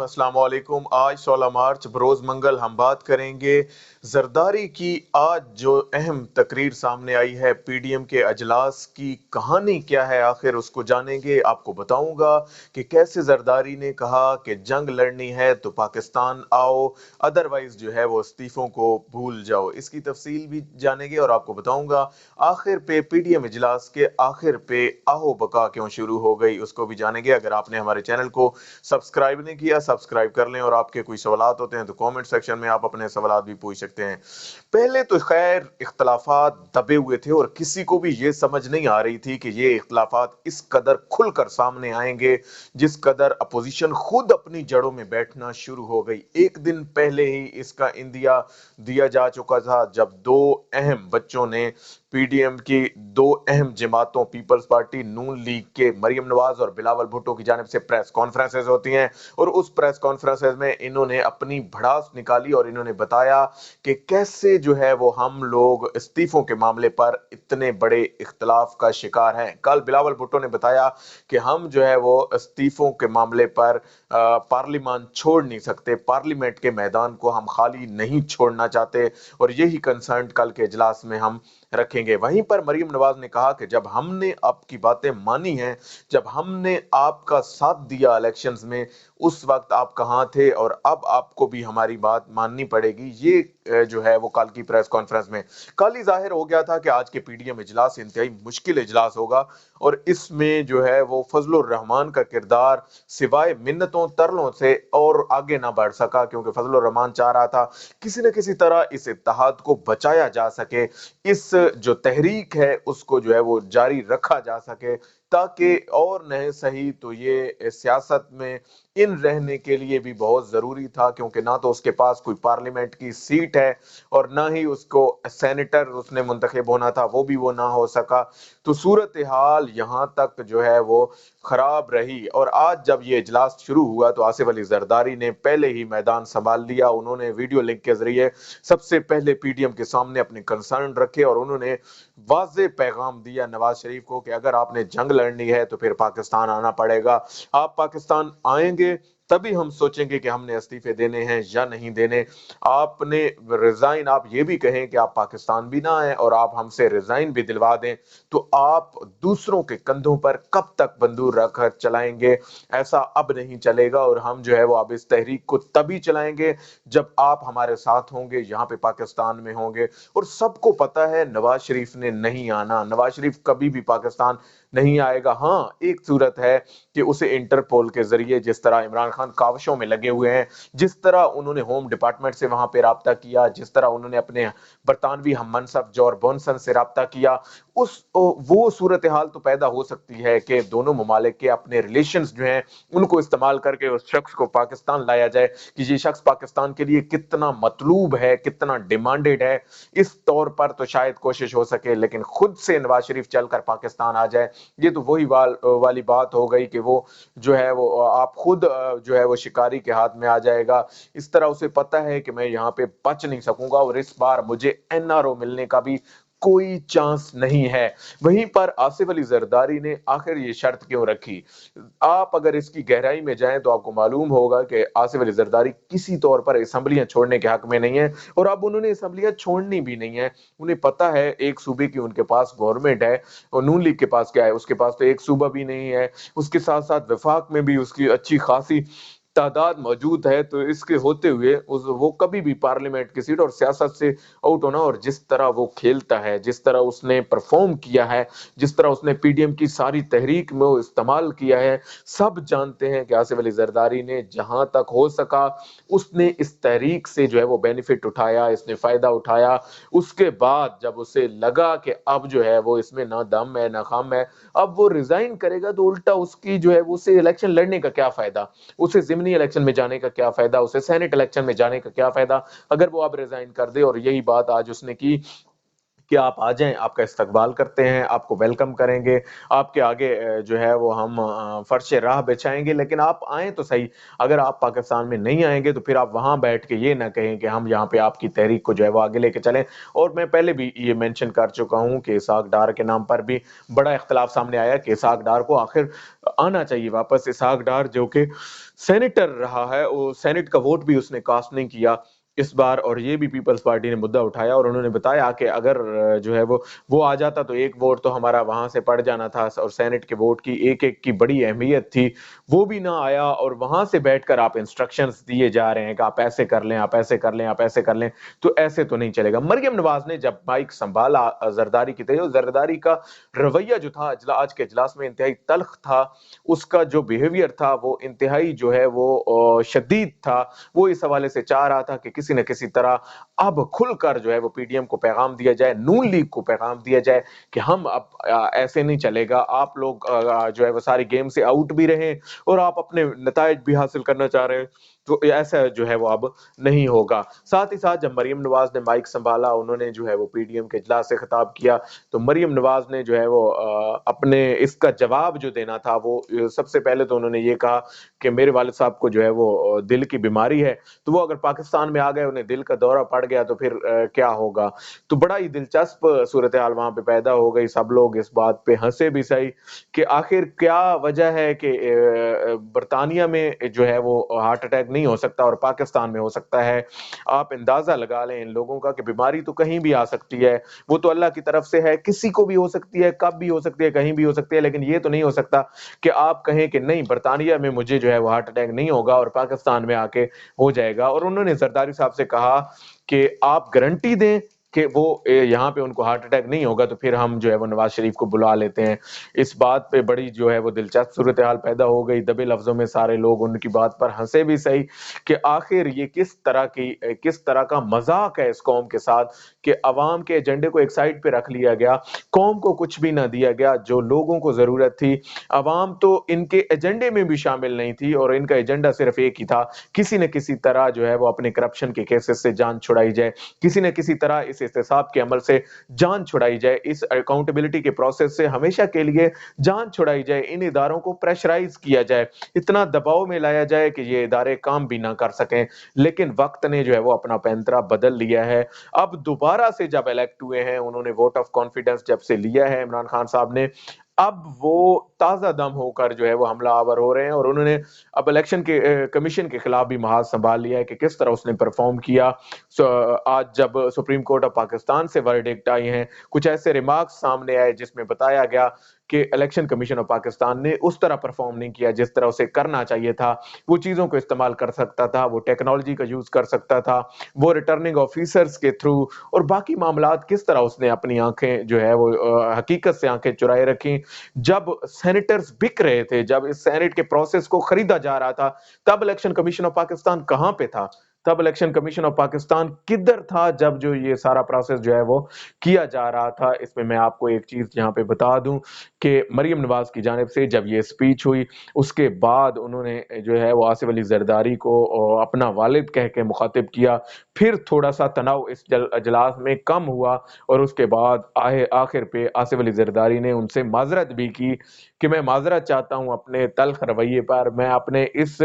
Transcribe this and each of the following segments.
अस्सलाम वालेकुम। आज 16 मार्च बरोज़ मंगल हम बात करेंगे जरदारी की। आज जो अहम तकरीर सामने आई है पीडीएम के अजलास की कहानी क्या है, आखिर उसको जानेंगे। आपको बताऊंगा कि कैसे जरदारी ने कहा कि जंग लड़नी है तो पाकिस्तान आओ, अदरवाइज जो है वो इस्तीफों को भूल जाओ। इसकी तफसील भी जानेंगे और आपको बताऊंगा आखिर पे पीडीएम इजलास के आखिर पे आहो बका क्यों शुरू हो गई, उसको भी जानेंगे। अगर आपने हमारे चैनल को सब्सक्राइब नहीं किया, सब्सक्राइब कर लें और आपके कोई सवालात होते हैं तो कमेंट सेक्शन में आप अपने सवालात भी पूछ सकते हैं। पहले तो खैर इख्तलाफात दबे हुए थे और किसी को भी ये समझ नहीं आ रही थी कि ये इख्तलाफात इस कदर खुलकर सामने आएंगे, जिस कदर अपोजिशन खुद अपनी जड़ों में बैठना शुरू हो गई। एक दिन पहले ही इसका इंदिया दिया जा चुका था जब दो अहम बच्चों ने पीडीएम की दो अहम जमातों पीपल्स पार्टी नून लीग के मरियम नवाज और बिलावल भुट्टो की जानिब से प्रेस कॉन्फ्रेंसेज होती हैं और उस प्रेस कॉन्फ्रेंसेज में इन्होंने अपनी भड़ास निकाली और इन्होंने बताया कि कैसे जो है वो हम लोग इस्तीफों के मामले पर इतने बड़े इख्तलाफ का शिकार हैं। कल बिलावल भुट्टो ने बताया कि हम जो है वो इस्तीफों के मामले पर पार्लियामान छोड़ नहीं सकते, पार्लियामेंट के मैदान को हम खाली नहीं छोड़ना चाहते और यही कंसर्न कल के इजलास में हम रखेंगे। वहीं पर मरियम नवाज ने कहा कि जब हमने आपकी बातें मानी हैं, जब हमने आपका साथ दिया इलेक्शंस में, उस वक्त आप कहां थे और अब आपको भी हमारी बात माननी पड़ेगी। ये जो है वो कल की प्रेस कॉन्फ्रेंस में कल ही जाहिर हो गया था कि आज के पीडीएम इजलास इंतहाई मुश्किल इजलास होगा और इसमें जो है वो फजलुर रहमान का किरदार सिवाय मिन्नतों तरलों से और आगे ना बढ़ सका, क्योंकि फजलुर रहमान चाह रहा था किसी न किसी तरह इस इत्तेहाद को बचाया जा सके, इस जो तहरीक है उसको जो है वो जारी रखा जा सके, ताकि और नहीं सही तो ये सियासत में इन रहने के लिए भी बहुत जरूरी था, क्योंकि ना तो उसके पास कोई पार्लियामेंट की सीट है और ना ही उसको सेनेटर उसने मुंतखब होना था, वो भी वो ना हो सका। तो सूरत हाल यहाँ तक जो है वो खराब रही और आज जब ये इजलास शुरू हुआ तो आसिफ अली जरदारी ने पहले ही मैदान संभाल लिया। उन्होंने वीडियो लिंक के जरिए सबसे पहले पीडीएम के सामने अपने कंसर्न रखे और उन्होंने वाज़े पैगाम दिया नवाज शरीफ को कि अगर आपने जंग लड़नी है तो फिर पाकिस्तान आना पड़ेगा। आप पाकिस्तान आएंगे तभी हम सोचेंगे कि हमने इस्तीफे देने हैं या नहीं देने। आपने रिजाइन, आप ये भी कहें कि आप पाकिस्तान भी ना आए और आप हमसे रिजाइन भी दिलवा दें तो आप दूसरों के कंधों पर कब तक बंदूक रखकर चलाएंगे? ऐसा अब नहीं चलेगा और हम जो है वो अब इस तहरीक को तभी चलाएंगे जब आप हमारे साथ होंगे, यहाँ पे पाकिस्तान में होंगे। और सबको पता है नवाज शरीफ ने नहीं आना, नवाज शरीफ कभी भी पाकिस्तान नहीं आएगा। हाँ, एक सूरत है कि उसे इंटरपोल के जरिए, जिस तरह इमरान खान कावशों में लगे हुए हैं, जिस तरह उन्होंने होम डिपार्टमेंट से वहां पे राब्ता किया, जिस तरह उन्होंने अपने बरतानवी हम मनसब जॉर्ज बोनसन से राब्ता किया, उस वो सूरत हाल तो पैदा हो सकती है कि दोनों ममालिक के अपने रिलेशंस जो हैं उनको इस्तेमाल करके उस शख्स को पाकिस्तान लाया जाए कि ये शख्स पाकिस्तान के लिए कितना मतलूब है, कितना डिमांडेड है। इस तौर पर तो शायद कोशिश हो सके, लेकिन खुद से नवाज शरीफ चलकर पाकिस्तान आ जाए, ये तो वही वाली बात हो गई कि वो जो है वो आप खुद जो है वो शिकारी के हाथ में आ जाएगा। इस तरह उसे पता है कि मैं यहाँ पे बच नहीं सकूंगा और इस बार मुझे एनआरओ मिलने का भी कोई चांस नहीं है। वहीं पर आसिफ अली जरदारी ने आखिर ये शर्त क्यों रखी? आप अगर इसकी गहराई में जाएं तो आपको मालूम होगा कि आसिफ अली जरदारी किसी तौर पर असेंबलियां छोड़ने के हक में नहीं है और अब उन्होंने असेंबलियां छोड़नी भी नहीं है। उन्हें पता है एक सूबे की उनके पास गवर्नमेंट है और नून लीग के पास क्या है, उसके पास तो एक सूबा भी नहीं है, उसके साथ साथ वफाक में भी उसकी अच्छी खासी तादाद मौजूद है। तो इसके होते हुए वो कभी भी पार्लियामेंट की सीट और सियासत से आउट होना, और जिस तरह वो खेलता है, जिस तरह उसने परफॉर्म किया है, जिस तरह उसने पीडीएम की सारी तहरीक में वो इस्तेमाल किया है, सब जानते हैं कि आसिफ अली जरदारी ने जहां तक हो सका उसने इस तहरीक से जो है वो बेनिफिट उठाया, इसने फायदा उठाया। उसके बाद जब उसे लगा कि अब जो है वो इसमें ना दम है ना खम है, अब वो रिजाइन करेगा तो उल्टा उसकी जो है वो उसे इलेक्शन लड़ने का क्या फायदा, उसे जिमनी इलेक्शन में जाने का क्या फायदा, उसे सेनेट इलेक्शन में जाने का क्या फायदा अगर वो अब रिजाइन कर दे। और यही बात आज उसने की کہ آپ آ جائیں، آپ کا استقبال کرتے ہیں، آپ کو ویلکم کریں گے، آپ کے آگے جو ہے وہ ہم فرش راہ بچھائیں گے، لیکن آپ آئیں تو صحیح۔ اگر آپ پاکستان میں نہیں آئیں گے تو پھر آپ وہاں بیٹھ کے یہ نہ کہیں کہ ہم یہاں پہ آپ کی تحریک کو جو ہے وہ آگے لے کے چلیں۔ اور میں پہلے بھی یہ مینشن کر چکا ہوں کہ اسحاق ڈار کے نام پر بھی بڑا اختلاف سامنے آیا کہ اسحاق ڈار کو آخر آنا چاہیے واپس۔ اسحاق ڈار جو کہ سینیٹر رہا ہے، وہ سینٹ کا ووٹ بھی اس نے کاسٹ نہیں کیا اس بار، اور یہ بھی پیپلز پارٹی نے مدعا اٹھایا، اور انہوں نے بتایا کہ اگر جو ہے وہ آ جاتا تو ایک ووٹ تو ہمارا وہاں سے پڑ جانا تھا، اور سینٹ کے ووٹ کی ایک ایک کی بڑی اہمیت تھی، وہ بھی نہ آیا، اور وہاں سے بیٹھ کر آپ انسٹرکشنز دیے جا رہے ہیں کہ آپ ایسے کر لیں، آپ ایسے کر لیں، آپ ایسے کر لیں، تو ایسے تو نہیں چلے گا۔ مریم نواز نے جب مائک سنبھالا زرداری کی طرف، زرداری کا رویہ جو تھا آج کے اجلاس میں انتہائی تلخ تھا، اس کا جو بیہیویئر تھا وہ انتہائی جو ہے وہ شدید تھا۔ وہ اس حوالے سے چاہ رہا تھا کہ کسی نہ کسی طرح اب کھل کر جو ہے وہ پی ڈی ایم کو پیغام دیا جائے، نون لیگ کو پیغام دیا جائے کہ ہم اب ایسے نہیں چلے گا، آپ لوگ جو ہے وہ ساری گیم سے آؤٹ بھی رہیں اور آپ اپنے نتائج بھی حاصل کرنا چاہ رہے ہیں، تو ایسا جو ہے وہ اب نہیں ہوگا۔ ساتھ ہی ساتھ جب مریم نواز نے مائک سنبھالا، انہوں نے جو ہے وہ پی ڈی ایم کے اجلاس سے خطاب کیا، تو مریم نواز نے جو ہے وہ اپنے اس کا جواب جو دینا تھا، وہ سب سے پہلے تو انہوں نے یہ کہا کہ میرے والد صاحب کو جو ہے وہ دل کی بیماری ہے، تو وہ اگر پاکستان میں آ گئے، انہیں دل کا دورہ پڑ گیا تو پھر کیا ہوگا۔ تو بڑا ہی دلچسپ صورتحال وہاں پہ پیدا ہو گئی، سب لوگ اس بات پہ ہنسے بھی صحیح کہ آخر کیا وجہ ہے کہ برطانیہ میں جو ہے وہ ہارٹ اٹیک نہیں ہو سکتا اور پاکستان میں ہو سکتا ہے۔ آپ اندازہ لگا لیں ان لوگوں کا کہ بیماری تو کہیں بھی آ سکتی ہے، وہ تو اللہ کی طرف سے ہے، کسی کو بھی ہو سکتی ہے، کب بھی ہو سکتی ہے، کہیں بھی ہو سکتی ہے، لیکن یہ تو نہیں ہو سکتا کہ آپ کہیں کہ نہیں برطانیہ میں مجھے جو ہے وہ ہارٹ اٹیک نہیں ہوگا اور پاکستان میں آ کے ہو جائے گا۔ اور انہوں نے زرداری صاحب سے کہا کہ آپ گارنٹی دیں کہ وہ یہاں پہ ان کو ہارٹ اٹیک نہیں ہوگا تو پھر ہم جو ہے وہ نواز شریف کو بلا لیتے ہیں۔ اس بات پہ بڑی جو ہے وہ دلچسپ صورتحال پیدا ہو گئی، دبے لفظوں میں سارے لوگ ان کی بات پر ہنسے بھی صحیح کہ آخر یہ کس طرح کا مذاق ہے اس قوم کے ساتھ کہ عوام کے ایجنڈے کو ایک سائڈ پہ رکھ لیا گیا، قوم کو کچھ بھی نہ دیا گیا جو لوگوں کو ضرورت تھی۔ عوام تو ان کے ایجنڈے میں بھی شامل نہیں تھی، اور ان کا ایجنڈا صرف ایک ہی تھا، کسی نہ کسی طرح جو ہے وہ اپنے کرپشن کے کیسز سے جان چھڑائی جائے، کسی نہ کسی طرح اس احتساب کے عمل سے جان چھڑائی جائے، اس اکاؤنٹیبلٹی کے پروسیس سے ہمیشہ کے لیے جان چھڑائی جائے، ان اداروں کو پریشرائز کیا جائے، اتنا دباؤ میں لایا جائے کہ یہ ادارے کام بھی نہ کر سکیں۔ لیکن وقت نے جو ہے وہ اپنا پینترا بدل لیا ہے۔ اب دوبارہ سے جب الیکٹ ہوئے ہیں، انہوں نے ووٹ آف کانفیڈنس جب سے لیا ہے عمران خان صاحب نے، اب وہ تازہ دم ہو کر جو ہے وہ حملہ آور ہو رہے ہیں، اور انہوں نے اب الیکشن کے کمیشن کے خلاف بھی محاذ سنبھال لیا ہے کہ کس طرح اس نے پرفارم کیا۔ آج جب سپریم کورٹ آف پاکستان سے ورڈکٹ آئی ہیں، کچھ ایسے ریمارکس سامنے آئے جس میں بتایا گیا کہ الیکشن کمیشن آف پاکستان نے اس طرح پرفارم نہیں کیا جس طرح اسے کرنا چاہیے تھا، وہ چیزوں کو استعمال کر سکتا تھا، وہ ٹیکنالوجی کا یوز کر سکتا تھا، وہ ریٹرننگ آفیسرز کے تھرو اور باقی معاملات کس طرح اس نے اپنی آنکھیں جو ہے وہ حقیقت سے آنکھیں چرائے رکھیں۔ جب سینیٹرز بک رہے تھے، جب اس سینیٹ کے پروسیس کو خریدا جا رہا تھا، تب الیکشن کمیشن آف پاکستان کہاں پہ تھا؟ تب الیکشن کمیشن آف پاکستان کدھر تھا جب جو یہ سارا پروسیس جو ہے وہ کیا جا رہا تھا؟ اس میں آپ کو ایک چیز یہاں پہ بتا دوں کہ مریم نواز کی جانب سے جب یہ سپیچ ہوئی، اس کے بعد انہوں نے جو ہے وہ آصف علی زرداری کو اپنا والد کہہ کے مخاطب کیا، پھر تھوڑا سا تناؤ اس اجلاس میں کم ہوا، اور اس کے بعد آخر پہ آصف علی زرداری نے ان سے معذرت بھی کی کہ میں معذرت چاہتا ہوں اپنے تلخ رویے پر، میں اپنے اس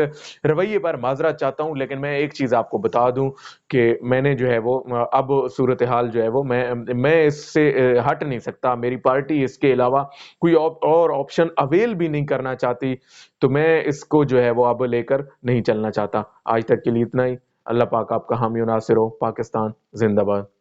رویے پر معذرت چاہتا ہوں، لیکن میں ایک چیز آپ کو بتا دوں کہ میں نے جو ہے وہ اب صورتحال جو ہے وہ میں اس سے ہٹ نہیں سکتا، میری پارٹی اس کے علاوہ کوئی اور آپشن اویل بھی نہیں کرنا چاہتی، تو میں اس کو جو ہے وہ اب لے کر نہیں چلنا چاہتا۔ آج تک کے لیے اتنا ہی۔ اللہ پاک آپ کا حامی و ناصر ہو۔ پاکستان زندہ باد۔